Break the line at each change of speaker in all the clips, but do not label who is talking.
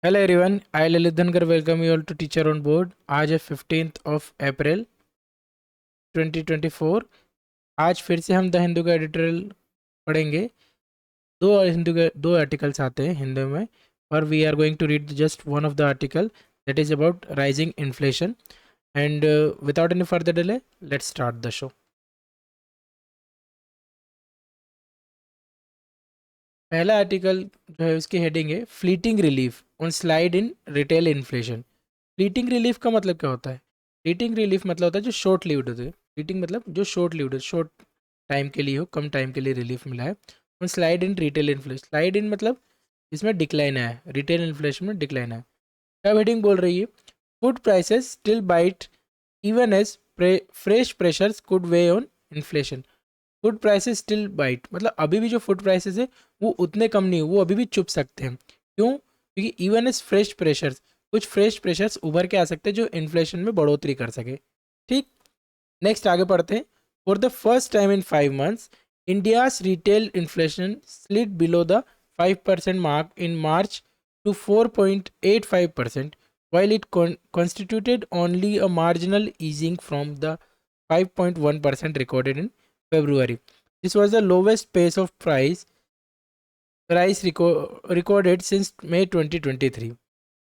Hello everyone, I Lalit Dhankar welcome you all to teacher on board. आज है 15th of April 2024। आज फिर से हम द हिंदू का एडिटोरियल पढ़ेंगे। दो आर्टिकल्स आते हैं हिंदी में, और we are going to read just one of the article that is about rising inflation. And without any further delay, let's start the show. पहला आर्टिकल जो है उसकी हेडिंग है fleeting relief on slide in retail inflation. Fleeting relief का मतलब क्या होता है? फ्लीटिंग रिलीफ मतलब होता है जो शॉर्ट लिव्ड होते हैं। फ्लीटिंग मतलब जो शॉर्ट लिव्ड है, शॉर्ट टाइम के लिए हो, कम टाइम के लिए रिलीफ मिला है। और slide in retail inflation, slide in मतलब इसमें डिक्लाइन है, रिटेल इन्फ्लेशन में डिक्लाइन है। क्या हेडिंग बोल रही है? Food prices still bite even as fresh pressures could weigh on inflation. Food prices still bite मतलब अभी भी जो फूड प्राइसेस है वो उतने कम नहीं, वो अभी भी चुप सकते हैं। क्यों? क्योंकि इवन एज फ्रेश प्रेशर्स, कुछ फ्रेश प्रेशर्स उभर के आ सकते हैं जो इन्फ्लेशन में बढ़ोतरी कर सके। ठीक, नेक्स्ट आगे पढ़ते हैं। For the first time in 5 months, India's retail inflation slid below the 5% mark in March two 4.85%, while it constituted only a marginal easing from the 5.1% recorded in February. This was the lowest pace of price rise recorded since May 2023.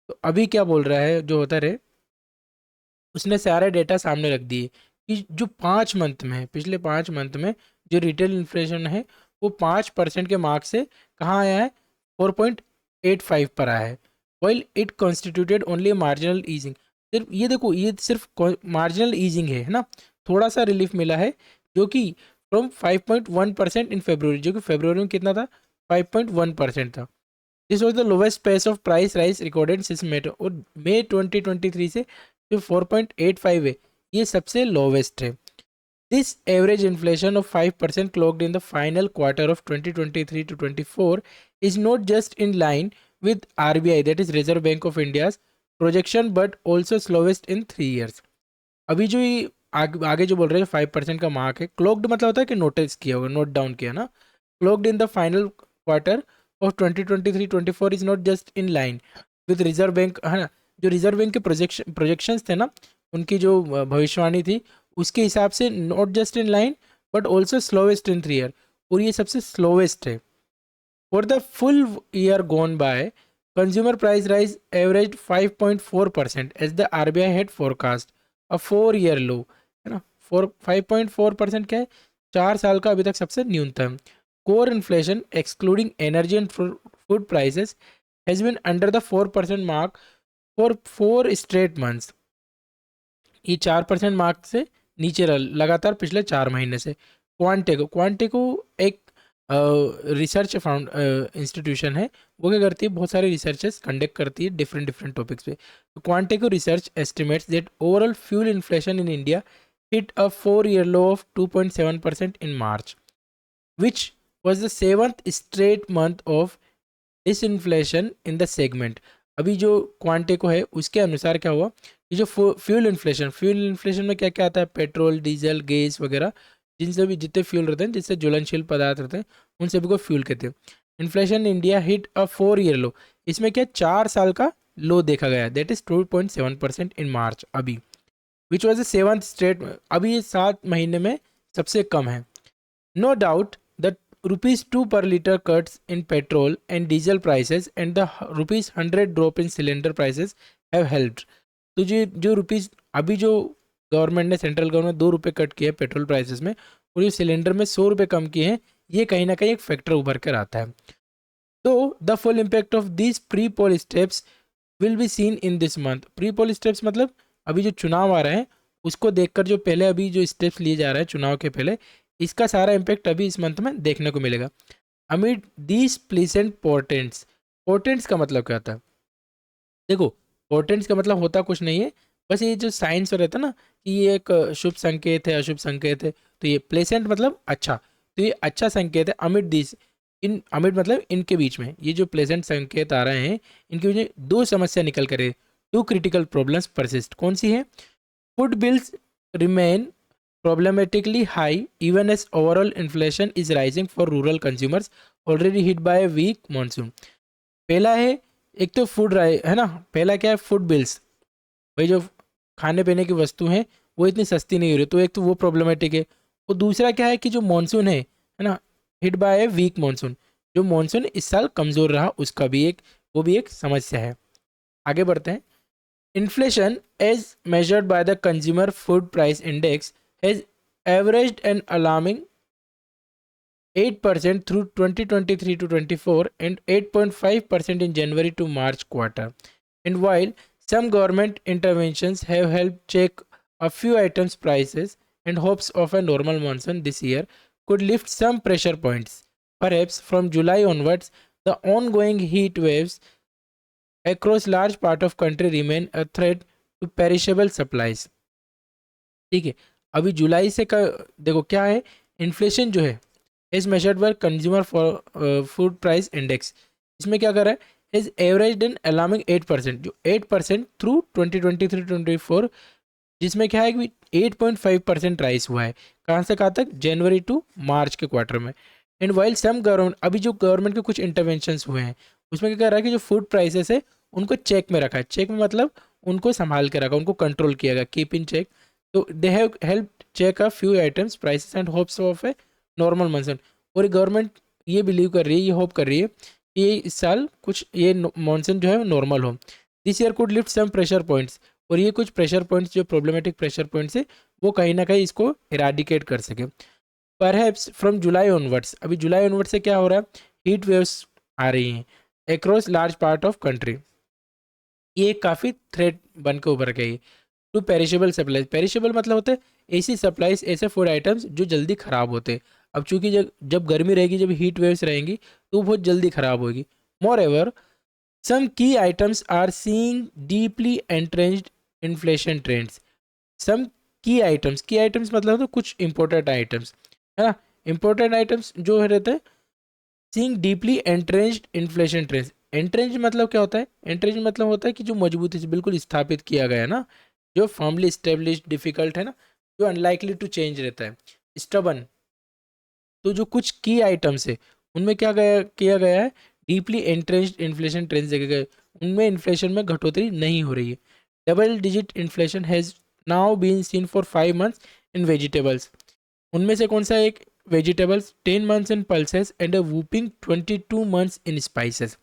तो अभी क्या बोल रहा है जो होता रहे, उसने सारे डेटा सामने रख दिए कि जो 5 मंथ में है, पिछले 5 मंथ में जो रिटेल इन्फ्लेशन है वो 5% के मार्क से कहाँ आया है? 4.85 पर आया है। While it constituted only marginal easing. सिर्फ ये देखो, ये सिर्फ मार्जिनल ईजिंग है ना, थोड़ा सा रिलीफ मिला है, जो कि फ्रॉम 5.1% इन फेब्रुवरी, जो कि फेब्रुवरी में कितना था? 5.1% था। This was the lowest pace of price rise recorded since May, और मई 2023 से जो 4.85 है ये सबसे लोवेस्ट है। This average inflation of 5% clocked in the final quarter of 2023 to 24 is not just in line with RBI, that is Reserve Bank of India's projection, but also slowest in 3 years. अभी जो ये आगे जो बोल रहे हैं 5% का मार्क है, क्लोक्ड मतलब होता है कि नोटिस किया होगा, नोट डाउन किया ना। Cloaked in the final quarter of 2023-24 is not just in line with reserve bank, है ना। जो रिजर्व बैंक के प्रोजेक्शंस थे ना, उनकी जो भविष्यवाणी थी उसके हिसाब से not just in line but also slowest in 3 year, और ये सबसे स्लोवेस्ट है। For the full year gone by, consumer price rise average 5.4% as the RBI had forecast a 4 year low, है ना। 5.4% क्या है? 4 साल का अभी तक सबसे न्यूनतम। Core inflation excluding energy and food prices has been under the 4% mark for 4 straight months। ये 4% मार्क से नीचे लगातार पिछले 4 महीने से। क्वांटेको एक रिसर्च फाउंड इंस्टीट्यूशन है, वो क्या करती है? बहुत सारे रिसर्चेस कंडक्ट करती है डिफरेंट डिफरेंट टॉपिक्स पे। तो QuantEco research estimates that overall fuel inflation in India hit a 4 year low of 2.7% in March, which was the 7th straight month of disinflation in the segment। अभी जो क्वांटेको है उसके अनुसार क्या हुआ, ये जो फ्यूल इन्फ्लेशन में क्या क्या आता है? पेट्रोल, डीजल, गैस वगैरह, जिनसे भी जितने फ्यूल रहते हैं, जिससे ज्वलनशील पदार्थ रहते हैं, उन सभी को फ्यूल कहते हैं। इन्फ्लेशन इंडिया हिट अ 4 year लो, इसमें क्या 4 साल का लो देखा गया, दैट इज 2.7% इन मार्च अभी, which was the 7th straight, अभी ये 7 महीने में सबसे कम है। No doubt the ₹2 per liter cuts in petrol and diesel prices and the ₹100 drop in cylinder prices have helped। तो जो रुपीज़ अभी जो गवर्नमेंट ने, सेंट्रल गवर्नमेंट 2 रुपये कट किए पेट्रोल प्राइसेस में, और ये सिलेंडर में 100 रुपये कम किए हैं, ये कहीं ना कहीं एक फैक्टर उभर कर आता है। तो the full impact of this pre poll steps will be seen in this month. Pre poll steps मतलब अभी जो चुनाव आ रहे हैं उसको देखकर जो पहले अभी जो स्टेप्स लिए जा रहे हैं चुनाव के पहले, इसका सारा इम्पैक्ट अभी इस मंथ में देखने को मिलेगा। अमिड दीज प्लीसेंट पोर्टेंट्स, पोर्टेंट्स का मतलब क्या होता है? देखो, पोर्टेंट्स का मतलब होता कुछ नहीं है, बस ये जो साइंस रहता है ना कि ये एक शुभ संकेत है, अशुभ संकेत है, तो ये प्लेसेंट मतलब अच्छा, तो ये अच्छा संकेत है। अमिड दिस, इन अमिड मतलब इनके बीच में ये जो प्लेसेंट संकेत आ रहे हैं, इनके बीच में दो समस्या निकल कर, टू क्रिटिकल प्रॉब्लम्स परसिस्ट। कौन सी है? Food bills remain problematically high even as overall inflation is rising for rural consumers already hit by a weak monsoon। पहला है एक तो फूड है ना, पहला क्या है, फूड बिल्स, भाई जो खाने पीने की वस्तु हैं वो इतनी सस्ती नहीं हो रही, तो एक तो वो प्रॉब्लमेटिक है। और दूसरा क्या है कि जो मानसून है ना, hit by a weak monsoon, जो मानसून इस साल कमज़ोर रहा उसका भी एक, वो भी एक समस्या है। आगे बढ़ते हैं। Inflation as measured by the consumer food price index has averaged an alarming 8% through 2023 to 24 and 8.5% in January to March quarter. And while some government interventions have helped check a few items prices and hopes of a normal monsoon this year could lift some pressure points. Perhaps from July onwards, the ongoing heat waves across large part of country remain a threat to perishable supplies. ठीक है, अभी जुलाई से देखो क्या है, inflation जो है is measured by consumer food price index, इसमें क्या कर रहा है, इज एवरेज इन अलार्मिंग 8%, जो 8% थ्रू 2023-24, जिसमें क्या है कि 8.5% राइस हुआ है, कहाँ से कहाँ तक, जनवरी टू मार्च के क्वार्टर में। एंड वाइल सम गवर्नमेंट, अभी जो गवर्नमेंट के कुछ इंटरवेंशंस हुए हैं उसमें क्या कर रहा है कि जो फूड प्राइसेस है उनको चेक में रखा है, चेक में मतलब उनको संभाल के रखा, उनको कंट्रोल किया गया, कीप इन चेक। तो they have help check a few items prices and hopes of a normal monsoon. और गवर्नमेंट ये बिलीव कर रही है, ये होप कर रही है कि इस साल कुछ ये मानसून जो है नॉर्मल हो। This year could lift some pressure points, और ये कुछ प्रेशर पॉइंट्स जो प्रॉब्लमेटिक प्रेशर पॉइंट्स है वो कहीं ना कहीं इसको इराडिकेट कर सके। परहैप्स फ्रॉम जुलाई ऑनवर्ड्स, अभी जुलाई ऑनवर्ड्स से क्या हो रहा है, हीट वेव्स आ रही हैं across large part of country, ये काफ़ी थ्रेट बन के उभर गई टू पेरिशेबल सप्लाईज। पेरिशेबल मतलब होता है ऐसी सप्लाईज, ऐसे फूड आइटम्स जो जल्दी ख़राब होते हैं। अब चूंकि जब गर्मी रहेगी, जब हीट वेव्स रहेंगी तो वो बहुत जल्दी ख़राब होगी। मोर ever some key items are seeing deeply entrenched inflation trends. Some key items मतलब तो कुछ इंपॉर्टेंट आइटम्स है ना, इंपॉर्टेंट आइटम्स जो है रहते हैं seeing deeply entrenched inflation trends. Entrench मतलब क्या होता है, एंट्रेंच मतलब होता है कि जो मजबूती से बिल्कुल स्थापित किया गया है ना, जो फर्मली स्टेब्लिश्ड, डिफिकल्ट है ना, जो अनलाइकली टू चेंज रहता है, स्टबन। तो जो कुछ की आइटम्स है उनमें क्या किया गया है, डीपली एंट्रेंच्ड इन्फ्लेशन ट्रेंड्स देखे गए, उनमें इन्फ्लेशन में घटोतरी नहीं हो रही है। Double digit inflation has now been seen for 5 months in vegetables. उनमें से कौन सा एक, vegetables 10 months in pulses and a whooping 22 months in spices.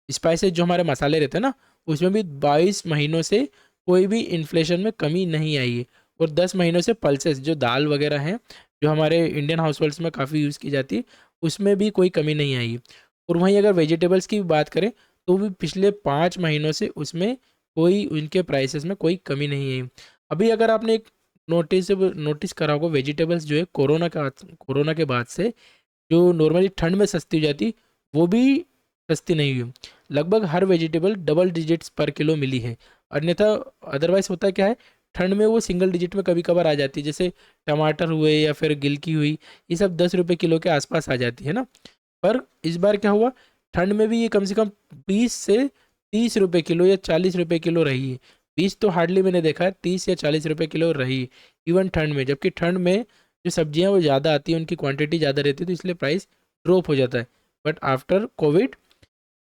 Spices जो हमारे मसाले रहते हैं ना, उसमें भी 22 महीनों से कोई भी इन्फ्लेशन में कमी नहीं आई है। और 10 महीनों से पल्सेस जो दाल वगैरह हैं जो हमारे इंडियन हाउस होल्ड्स में काफ़ी यूज़ की जाती है, उसमें भी कोई कमी नहीं आई है। और वहीं अगर वेजिटेबल्स की भी बात करें तो भी पिछले 5 महीनों से उसमें कोई, उनके प्राइसेस में कोई कमी नहीं आई। अभी अगर आपने एक नोटिस करा होगा, वेजिटेबल्स जो है कोरोना के बाद से जो नॉर्मली ठंड में सस्ती हो जाती वो भी सस्ती नहीं हुई। लगभग हर वेजिटेबल डबल डिजिट्स पर किलो मिली है। अन्यथा अदरवाइज होता क्या है, ठंड में वो सिंगल डिजिट में कभी कभार आ जाती है, जैसे टमाटर हुए या फिर गिलकी हुई, ये सब 10 रुपये किलो के आसपास आ जाती है ना। पर इस बार क्या हुआ, ठंड में भी ये कम से कम 20 से 30 रुपये किलो या 40 रुपये किलो रही है। 20 तो हार्डली मैंने देखा है, 30 या 40 रुपये किलो रही इवन ठंड में, जबकि ठंड में जो सब्जियां वो ज़्यादा आती हैं, उनकी क्वांटिटी ज़्यादा रहती है, तो इसलिए प्राइस ड्रॉप हो जाता है। बट आफ्टर कोविड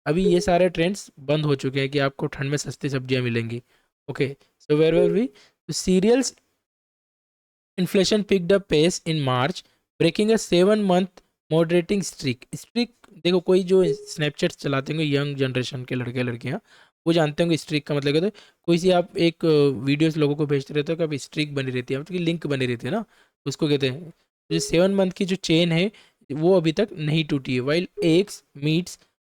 अभी ये सारे ट्रेंड्स बंद हो चुके हैं कि आपको ठंड में सस्ती सब्जियां मिलेंगी। Okay, so where were we, cereals inflation picked up pace in March, breaking a 7 month moderating streak. देखो कोई जो स्नैपचैट चलाते होंगे यंग जनरेशन के लड़के लड़कियां, वो जानते होंगे स्ट्रीक का मतलब क्या होता है। कोई सी आप एक वीडियोस लोगों को भेजते रहते हो कि अब स्ट्रीक बनी रहती है, मतलब कि लिंक बनी रहती है ना, उसको कहते हैं। जो 7 month की जो चेन है वो अभी तक नहीं टूटी है। While eggs,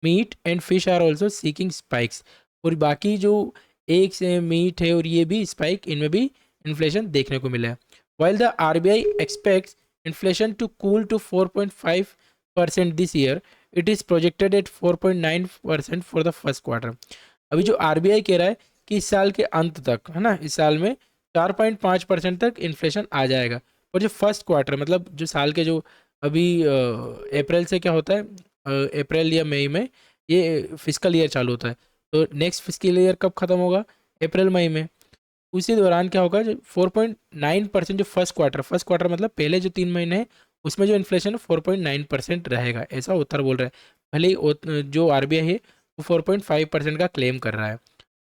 meat and fish are also seeking spikes, और बाकी जो एग्स है, मीट है, और ये भी स्पाइक, इनमें भी इन्फ्लेशन देखने को मिला है। While the RBI expects inflation to cool to 4.5% this year, it is projected at 4.9% for the first quarter। अभी जो RBI कह रहा है कि इस साल के अंत तक है ना, इस साल में 4.5% तक इन्फ्लेशन आ जाएगा। और जो फर्स्ट क्वार्टर मतलब जो साल के जो अभी अप्रैल से क्या होता है, अप्रैल या मई में ये फिजिकल ईयर चालू होता है, तो नेक्स्ट फिजिकल ईयर कब खत्म होगा, अप्रैल मई में। उसी दौरान क्या होगा, जो 4.9% जो फर्स्ट क्वार्टर मतलब पहले जो 3 महीने हैं उसमें जो इन्फ्लेशन है 4.9% रहेगा, ऐसा उत्तर बोल रहा है। भले ही जो RBI है वो 4.5% का क्लेम कर रहा है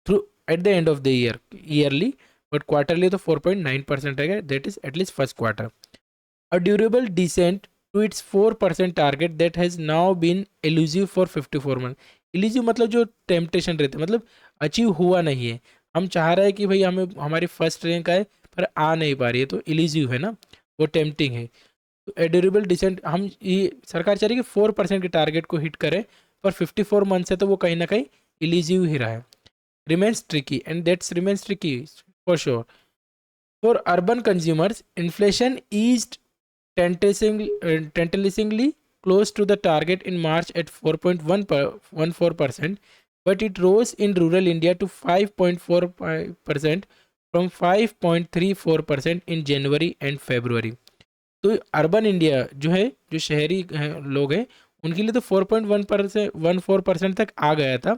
through at the end of the year yearly, but quarterly तो 4.9% रहेगा, that is at least first quarter. A durable descent to its 4% target that has now been elusive for 54 months. elusive मतलब जो टेम्पटेशन रहते हैं, मतलब अचीव हुआ नहीं है. हम चाह रहे हैं कि भाई हमें हमारी फर्स्ट रैंक आए पर आ नहीं पा रही है, तो elusive है ना, वो टेम्पटिंग है. तो ए ड्यूरेबल डिसेंट, हम ये सरकार चाह रही है कि 4% के टारगेट को हिट करें, पर 54 मंथ से तो वो कहीं ना कहीं elusive ही रहा है. Remains tricky and that's remains tricky for sure. For urban consumers inflation eased tantalizingly close to the target in March at 4.14%, but it rose in rural India to 5.45% from 5.34% in January and February. तो urban India जो है, जो शहरी लोग हैं, उनके लिए तो 4.1% 14% तक आ गया था,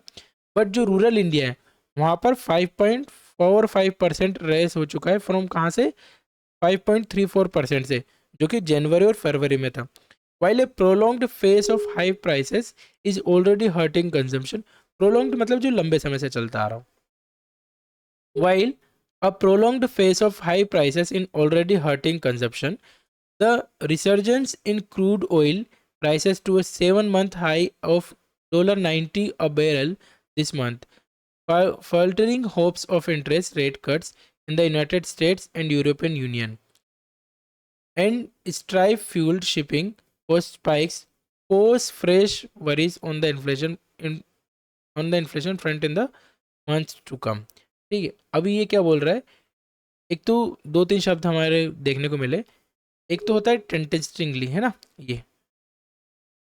बट जो रूरल इंडिया है वहाँ पर 5.45% रेस हो चुका है. फ्रॉम कहाँ से? 5.34% से, जो कि जनवरी और फरवरी में था. While a prolonged phase of high prices is already hurting consumption. Prolonged मतलब जो लंबे समय से चलता आ रहा हो. While a prolonged phase of high prices in already hurting consumption, the resurgence in crude oil prices to a 7-month high of $90 a barrel this month, faltering hopes of interest rate cuts in the United States and European Union, and strife-fueled shipping cost spikes pose fresh worries on the inflation front in the months to come. ठीक है, अभी ये क्या बोल रहा है? एक तो दो तीन शब्द हमारे देखने को मिले. एक तो होता है टेंटेस्टिंगली, है ना, ये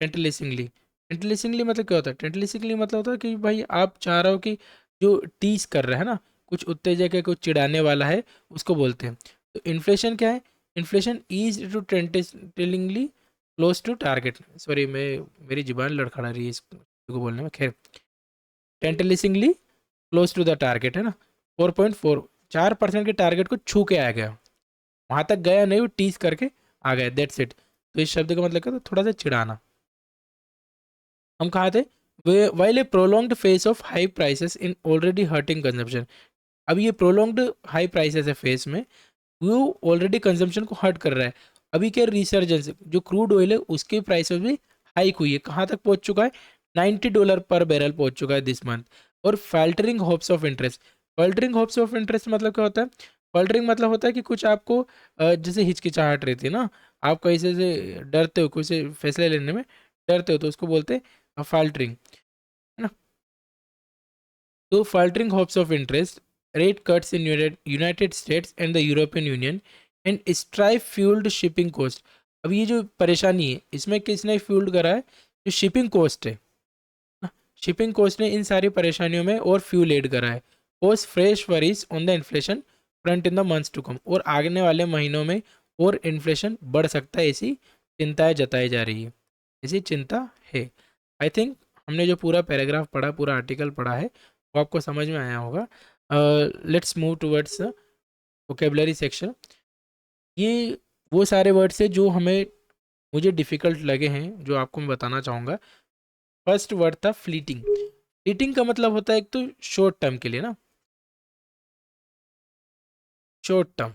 टेंटलेसिंगली. टेंटलेसिंगली मतलब क्या होता है? टेंटलेसिंगली मतलब होता है कि भाई आप चाह रहे हो कि जो टीस कर रहा है ना, कुछ उत्तेजक है, कुछ चिढ़ाने वाला है, उसको बोलते हैं. तो इन्फ्लेशन क्या है? Inflation is too tantalisingly close to target. Sorry, मैं मेरी जुबान लड़खड़ा रही है इसको बोलने में. खैर, टेंटलिसिंगली क्लोज टू द टारगेट है ना, 4.4% के टारगेट को छू के आ गया. वहाँ तक गया नहीं, वो टीस करके आ गया, दैट्स इट. तो इस शब्द का मतलब क्या था? थोड़ा सा चिढ़ाना. हम कहा थे while a prolonged face of high prices in already hurting consumption. अब ये प्रोलॉन्ग्ड हाई प्राइसेस है फेस में, वो ऑलरेडी कंजम्पशन को हर्ट कर रहा है. अभी क्या रिसर्जेंस, जो क्रूड ऑयल है उसके प्राइसेस भी हाइक हुई है. कहाँ तक पहुँच चुका है? $90 पर बैरल पहुँच चुका है दिस मंथ. और faltering hopes of interest. Faltering hopes of interest मतलब क्या होता है? फाल्टरिंग मतलब होता है कि कुछ आपको जैसे हिचकिचाहट रहती है ना, आप कहीं से डरते हो, कुछ फैसले लेने में डरते हो, तो उसको बोलते हैं फाल्टरिंग, है ना. तो faltering hopes of interest, rate cuts in United States and the European Union, and strife fueled shipping cost. अब ये जो परेशानी है इसमें किसने फ्यूल्ड करा है? जो शिपिंग कॉस्ट है ना, शिपिंग कॉस्ट ने इन सारी परेशानियों में और फ्यूल ऐड करा है. Post fresh worries on the inflation front in the months to come. और आगने वाले महीनों में और इन्फ्लेशन बढ़ सकता है, ऐसी चिंताएं जताई जा रही है, ऐसी चिंता है. आई थिंक हमने जो पूरा पैराग्राफ पढ़ा, पूरा आर्टिकल पढ़ा है, वो आपको समझ में आया होगा. Let's move towards vocabulary section. ये वो सारे वर्ड्स हैं जो हमें मुझे डिफ़िकल्ट लगे हैं, जो आपको मैं बताना चाहूँगा. फर्स्ट वर्ड था फ्लीटिंग. फ्लीटिंग का मतलब होता है एक तो शॉर्ट टर्म के लिए ना, शॉर्ट टर्म,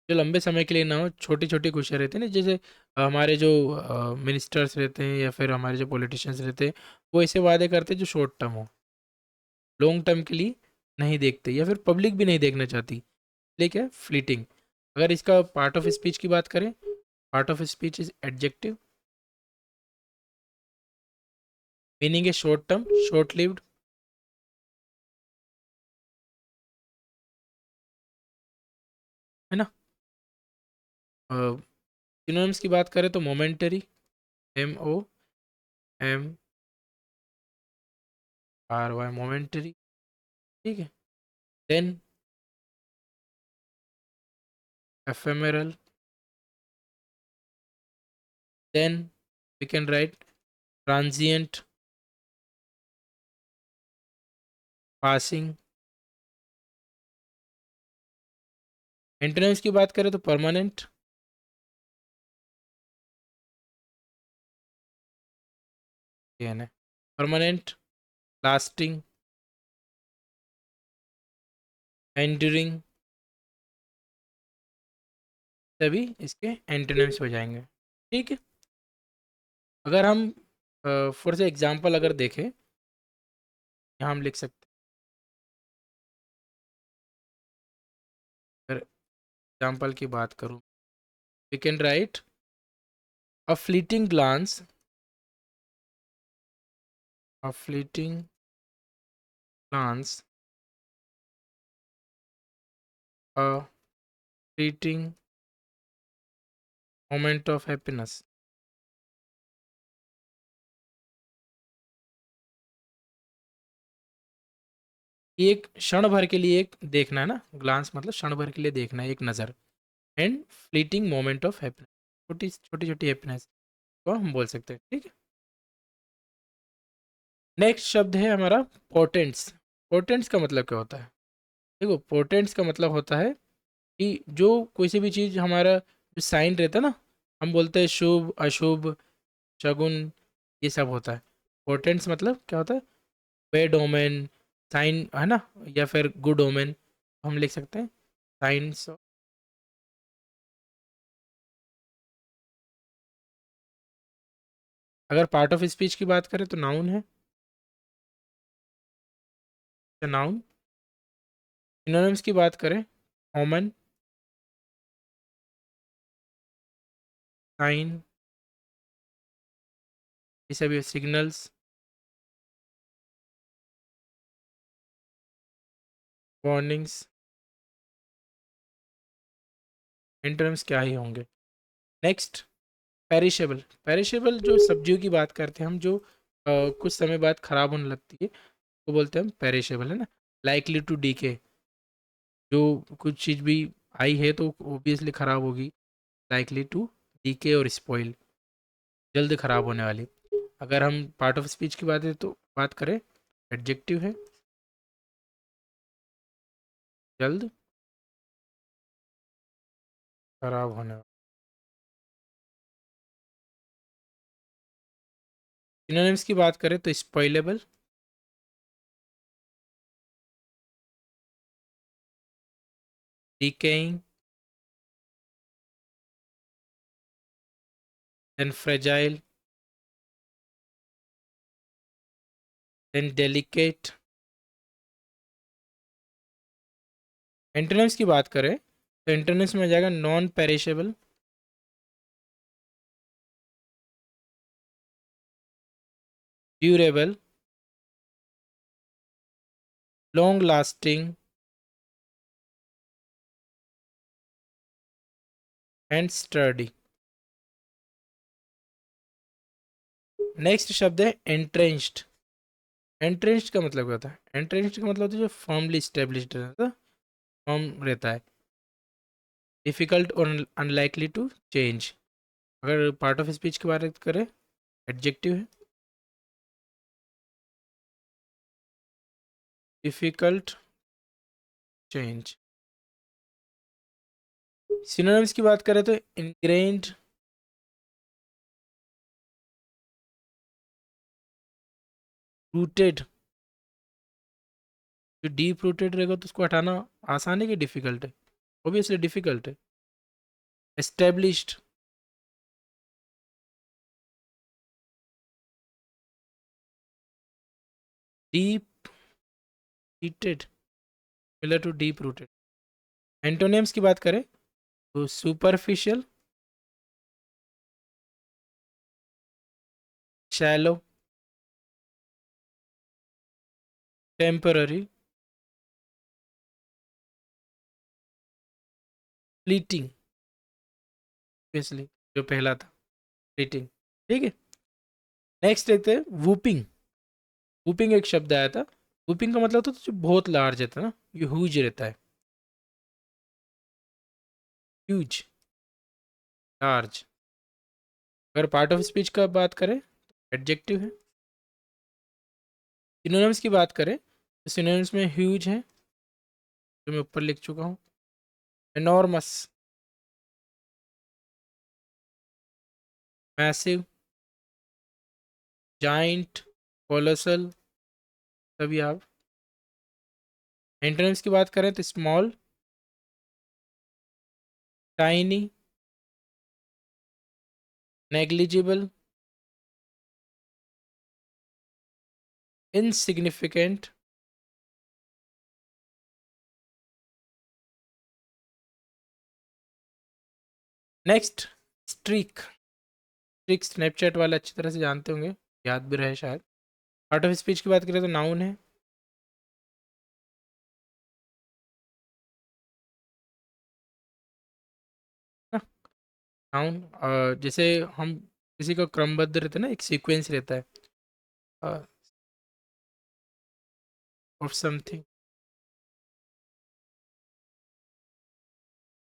जो लंबे समय के लिए ना हो. छोटी छोटी खुशियाँ रहती हैं ना, जैसे हमारे जो मिनिस्टर्स रहते हैं या फिर हमारे जो पॉलिटिशियंस रहते हैं, वो ऐसे वादे करते हैं जो शॉर्ट टर्म हो, लॉन्ग टर्म के लिए नहीं देखते, या फिर पब्लिक भी नहीं देखना चाहती. लेकिन है फ्लीटिंग. अगर इसका पार्ट ऑफ स्पीच की बात करें, part of speech is adjective, meaning है शॉर्ट टर्म, शॉर्ट लिव्ड, है ना. सिनोनिम्स की बात करें तो मोमेंटरी, MOMENTARY, मोमेंटरी. ठीक है. Then ephemeral. Then we can write transient, passing. Antonyms की बात करें तो परमानेंट, है ना. परमानेंट, लास्टिंग, एंड्यूरिंग, सभी इसके एंटोनिम्स हो जाएंगे। ठीक है, अगर हम फॉर से एग्जांपल अगर देखें, यहाँ हम लिख सकते हैं। अगर एग्जांपल की बात करूँ, we can write a fleeting glance, a fleeting glance, a fleeting moment of happiness। ये एक क्षण भर के लिए एक देखना है ना, ग्लांस मतलब क्षण भर के लिए देखना है, एक नज़र। And fleeting moment of happiness, छोटी छोटी छोटी हैप्पीनेस को हम बोल सकते हैं। ठीक है, नेक्स्ट शब्द है हमारा पोटेंट्स। पोटेंट्स का मतलब क्या होता है? देखो, पोटेंट्स का मतलब होता है कि जो कोई सी भी चीज़ हमारा जो साइन रहता है ना, हम बोलते हैं शुभ अशुभ शगुन, ये सब होता है। पोटेंट्स मतलब क्या होता है? बैड ओमेन साइन है ना, या फिर गुड ओमेन हम लिख सकते हैं साइंस। अगर पार्ट ऑफ स्पीच की बात करें तो नाउन है, नाउन। सिनोनिम्स की बात करें, कॉमन, साइन, ये सभी सिग्नल्स, वार्निंग्स, एंटोनिम्स क्या ही होंगे। Next, perishable. पेरिशेबल जो सब्जियों की बात करते हैं हम, जो कुछ समय बाद खराब होने लगती है, वो बोलते हैं हम पेरिशेबल, है ना। लाइकली टू डीके, जो कुछ चीज़ भी आई है तो ओबियसली खराब होगी। लाइकली टू डीके और स्पॉइल, जल्द खराब होने वाली। अगर हम पार्ट ऑफ स्पीच की बात करें, एडजेक्टिव है, जल्द खराब होने वाला। सिनोनिम्स की बात करें तो spoilable, decaying, then fragile, then delicate. Antonyms की बात करें तो एंटोनिम्स में आ जाएगा non perishable, durable, long lasting and sturdy. Next शब्द है एंट्रेंच्ड। एंट्रेंच्ड का मतलब क्या होता है? एंट्रेंच्ड का मतलब होता है जो फर्मली स्टेब्लिश्ड रहता है, फर्म रहता है। डिफिकल्ट और अनलाइकली टू चेंज। अगर पार्ट ऑफ स्पीच की बात करें, एडजेक्टिव है, डिफिकल्ट चेंज। सिनोनिम्स की बात करें तो इनग्रेन्ड, रूटेड। जो डीप रूटेड रहेगा तो उसको हटाना आसान है कि डिफिकल्ट है? ऑब्वियसली डिफिकल्ट है। Established, deep heated, similar to deep rooted. Antonyms की बात करें तो superficial, shallow, temporary, fleeting, obviously जो पहला था, फ्लीटिंग। ठीक है, नेक्स्ट देखते हैं वूपिंग। वूपिंग एक शब्द आया था। वूपिंग का मतलब होता है जो बहुत लार्ज रहता है ना, ये ह्यूज रहता है। Huge, large. अगर पार्ट ऑफ स्पीच का बात करें, एडजेक्टिव है। सिनोनिम्स की बात करें तो सिनोनिम्स में ह्यूज है, जो मैं ऊपर लिख चुका हूँ। एनॉर्मस, मैसिव, जाइंट, कोलोसल, तभी आप। एंटोनिम्स की बात करें तो small, tiny, negligible, insignificant, next streak. Streak Snapchat वाले अच्छी तरह से जानते होंगे, याद भी रहे शायद। पार्ट ऑफ स्पीच की बात करें तो नाउन है। नाउन, जैसे हम किसी को क्रमबद्ध रहते हैं ना, एक सीक्वेंस रहता है ऑफ समथिंग,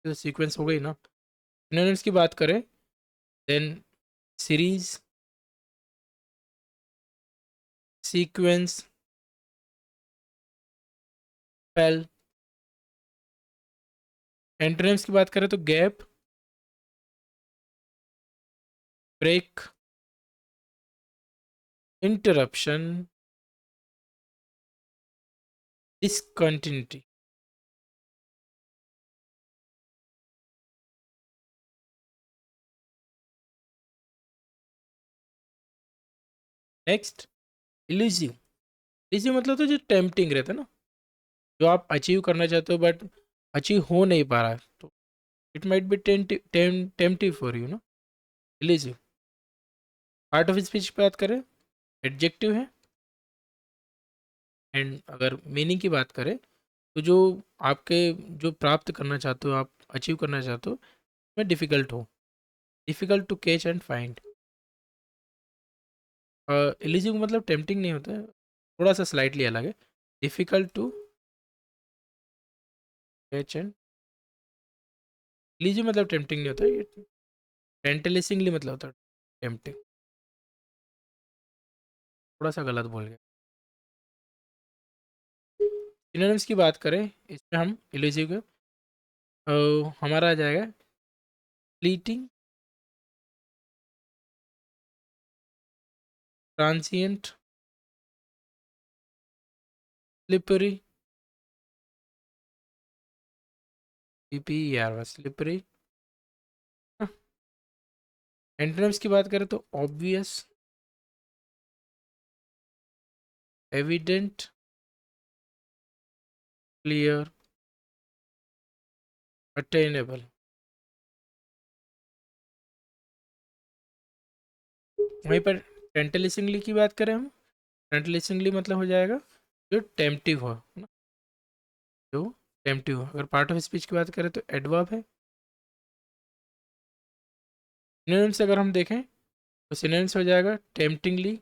तो सीक्वेंस हो गई ना। सिनोनिम्स की बात करें then series, sequence, pale. Antonyms की बात करें तो gap, break, interruption, discontinuity. Next elusive. Elusive मतलब तो जो टेम्पटिंग रहता है ना, जो आप अचीव करना चाहते हो बट अचीव हो नहीं पा रहा है, तो it might be temptive for you ना, इल्यूसिव। पार्ट ऑफ स्पीच की बात करें एडजेक्टिव है। एंड अगर मीनिंग की बात करें तो जो आपके, जो प्राप्त करना चाहते हो, आप अचीव करना चाहते हो, में डिफ़िकल्ट हो, difficult to catch and find. Eligible मतलब टेम्पटिंग नहीं होता है, थोड़ा सा स्लाइटली अलग है। Difficult to catch and, eligible मतलब टेम्पटिंग नहीं होता है, ये टेंटलिसिंगली मतलब होता है टेम्पटिंग। थोड़ा सा गलत बोल गया। सिनोनिम्स की बात करें इसमें हम एलिजिबल हमारा आ जाएगा fleeting, transient, slippery, PPR slippery. Antonyms की बात करें तो ऑब्वियस, एविडेंट, क्लियर, अटेनेबल। वहीं पर टेंटलिसिंगली की बात करें हम, टेंटलिसिंगली मतलब हो जाएगा जो टेम्पटिव हो ना, जो टेम्पटिव हो। अगर पार्ट ऑफ स्पीच की बात करें तो एडवर्ब है। सिनोनिम्स अगर हम देखें तो सिनोनिम्स हो जाएगा टेम्पटिंगली,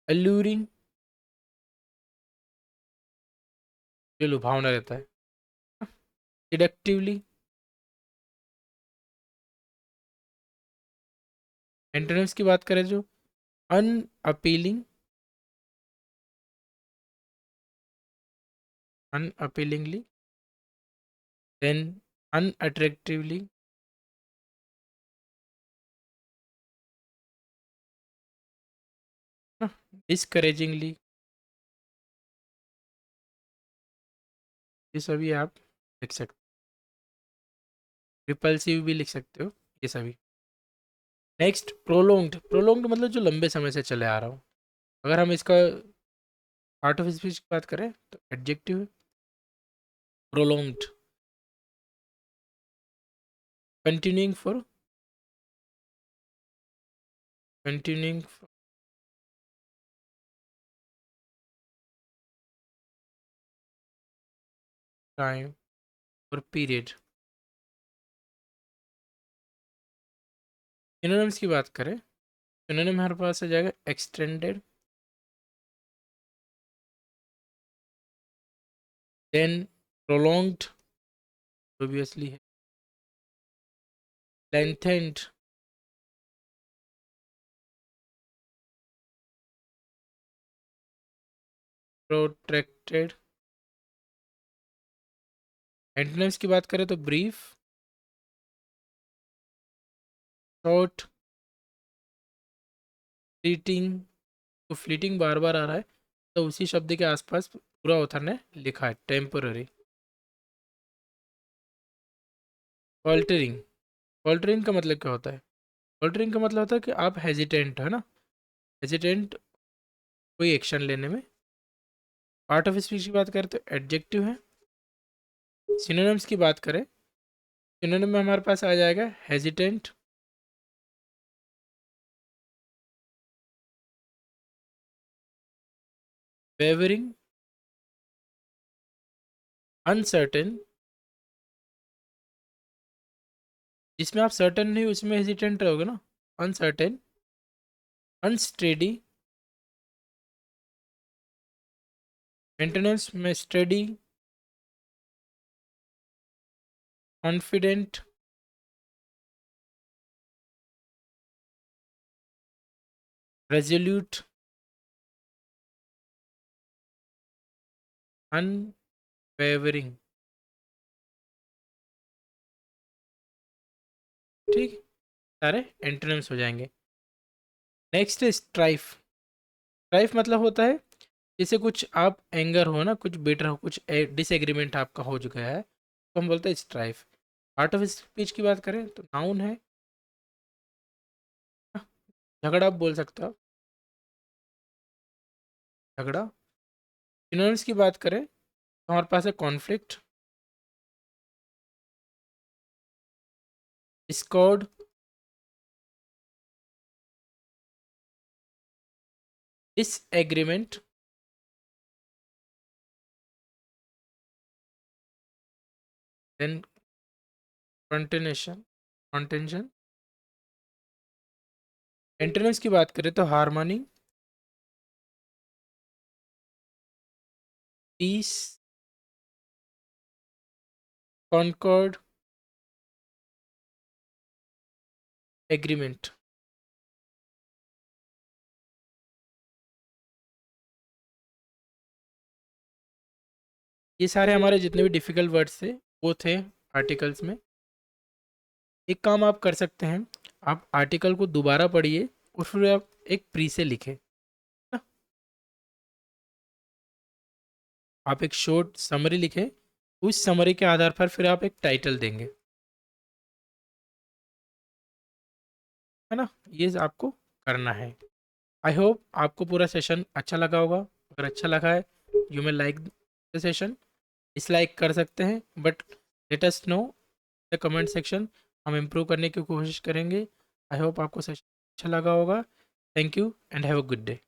अल्यूरिंग, जो लुभावना रहता है, सिडक्टिवली। एंटोनिम्स की बात करें जो अनअपीलिंग, अनअपीलिंगली, देन अनअट्रैक्टिवली, डिस्करेजिंगली। ये सभी आप लिख सकते, रिपल्सिव भी लिख सकते हो, ये सभी। Next prolonged. प्रोलोंग्ड मतलब जो लंबे समय से चले आ रहा हो। अगर हम इसका पार्ट ऑफ स्पीच की बात करें तो adjective prolonged, continuing for, continuing time और पीरियड। सिनोनिम्स की बात करें, सिनोनिम हमारे पास आ जाएगा एक्सटेंडेड, देन प्रोलोंग्ड, ऑब्वियसली है, लेंथेंड, प्रोट्रैक्टेड। एंटोनिम्स की बात करें तो ब्रीफ, शॉर्ट, फ्लीटिंग, तो फ्लीटिंग बार बार आ रहा है तो उसी शब्द के आसपास पूरा ऑथर ने लिखा है टेम्पोररी। ऑल्टरिंग, ऑल्टरिंग का मतलब क्या होता है? ऑल्टरिंग का मतलब होता है कि आप हेजिटेंट है ना, हेजिटेंट कोई एक्शन लेने में। पार्ट ऑफ स्पीच की बात करें तो एडजेक्टिव है। सिनोनिम्स की बात करें, सिनोनिम में हमारे पास आ जाएगा हेजिटेंट, वेवरिंग, अनसर्टेन, जिसमें आप सर्टेन नहीं उसमें हेजिटेंट रहोगे ना, अनसर्टेन, अनस्टेडी, मेंटेनेंस में स्टडी, कॉन्फिडेंट, रेजोल्यूट, अनवेवरिंग। ठीक, सारे एंटोनिम्स हो जाएंगे। नेक्स्ट है स्ट्राइफ। स्ट्राइफ मतलब होता है जैसे कुछ आप एंगर हो ना, कुछ बिटर हो, कुछ डिसएग्रीमेंट आपका हो चुका है तो हम बोलते हैं स्ट्राइफ। पार्ट ऑफ स्पीच की बात करें तो नाउन है, झगड़ा आप बोल सकते हो, झगड़ा। सिनोनिम्स की बात करें तो हमारे पास है conflict, discord, disagreement, then contention, contention. Antonyms की बात करें तो हार्मनी, पीस, कॉन्कॉर्ड, एग्रीमेंट। ये सारे हमारे जितने भी डिफिकल्ट वर्ड्स थे वो थे आर्टिकल्स में। एक काम आप कर सकते हैं, आप आर्टिकल को दोबारा पढ़िए और फिर आप एक प्री से लिखें ना, आप एक शॉर्ट समरी लिखें, उस समरी के आधार पर फिर आप एक टाइटल देंगे, है ना। ये आपको करना है। आई होप आपको पूरा सेशन अच्छा लगा होगा। अगर अच्छा लगा है you may like the session, dislike कर सकते हैं but let us know the comment section, हम इम्प्रूव करने की कोशिश करेंगे। आई होप आपको सेशन अच्छा लगा होगा। Thank you and have a good day.